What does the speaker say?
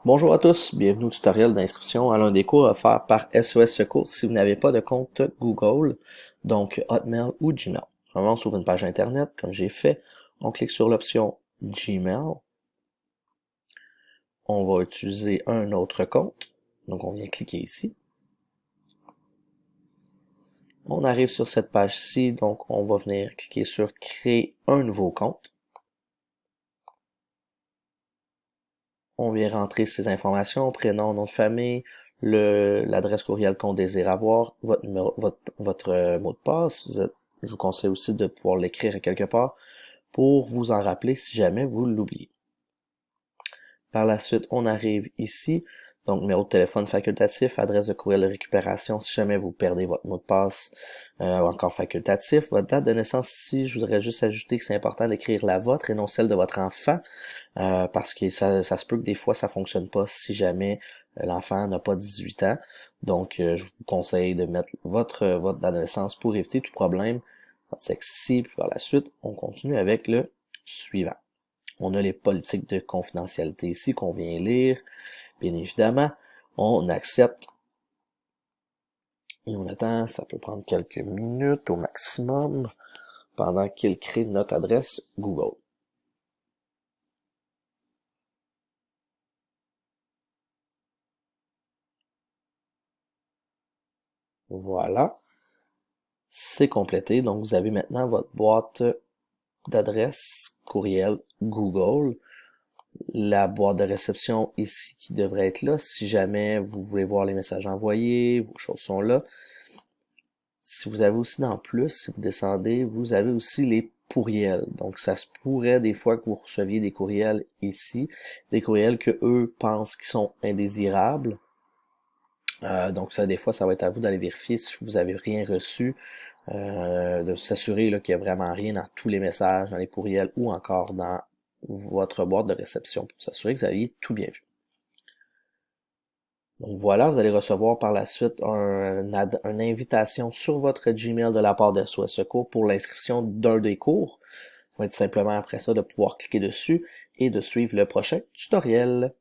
Bonjour à tous, bienvenue au tutoriel d'inscription à l'un des cours offerts par SOS Secours si vous n'avez pas de compte Google, donc Hotmail ou Gmail. Normalement, on s'ouvre une page internet, comme j'ai fait. On clique sur l'option Gmail. On va utiliser un autre compte. Donc, on vient cliquer ici. On arrive sur cette page-ci, donc on va venir cliquer sur Créer un nouveau compte. On vient rentrer ses informations, prénom, nom de famille, l'adresse courriel qu'on désire avoir, votre mot de passe. Je vous conseille aussi de pouvoir l'écrire quelque part pour vous en rappeler si jamais vous l'oubliez. Par la suite, on arrive ici, donc numéro de téléphone facultatif, adresse de courriel de récupération si jamais vous perdez votre mot de passe, ou encore facultatif. Votre date de naissance ici, je voudrais juste ajouter que c'est important d'écrire la vôtre et non celle de votre enfant, parce que ça se peut que des fois ça fonctionne pas si jamais l'enfant n'a pas 18 ans. Donc, je vous conseille de mettre votre date de naissance pour éviter tout problème. Votre sexe ici, puis par la suite, on continue avec le suivant. On a les politiques de confidentialité ici qu'on vient lire. Bien évidemment, on accepte et on attend, ça peut prendre quelques minutes au maximum pendant qu'il crée notre adresse Google. Voilà, c'est complété. Donc vous avez maintenant votre boîte d'adresse courriel Google. La boîte de réception ici qui devrait être là. Si jamais vous voulez voir les messages envoyés, vos choses sont là. Si vous avez aussi dans plus, si vous descendez, vous avez aussi les courriels. Donc ça se pourrait des fois que vous receviez des courriels ici, des courriels que eux pensent qu'ils sont indésirables. Donc ça, des fois, ça va être à vous d'aller vérifier si vous avez rien reçu, de s'assurer qu'il n'y a vraiment rien dans tous les messages, dans les courriels ou encore dans votre boîte de réception pour s'assurer que vous aviez tout bien vu. Donc voilà, vous allez recevoir par la suite une invitation sur votre Gmail de la part de SOS Secours pour l'inscription d'un des cours. Ça va être simplement après ça de pouvoir cliquer dessus et de suivre le prochain tutoriel.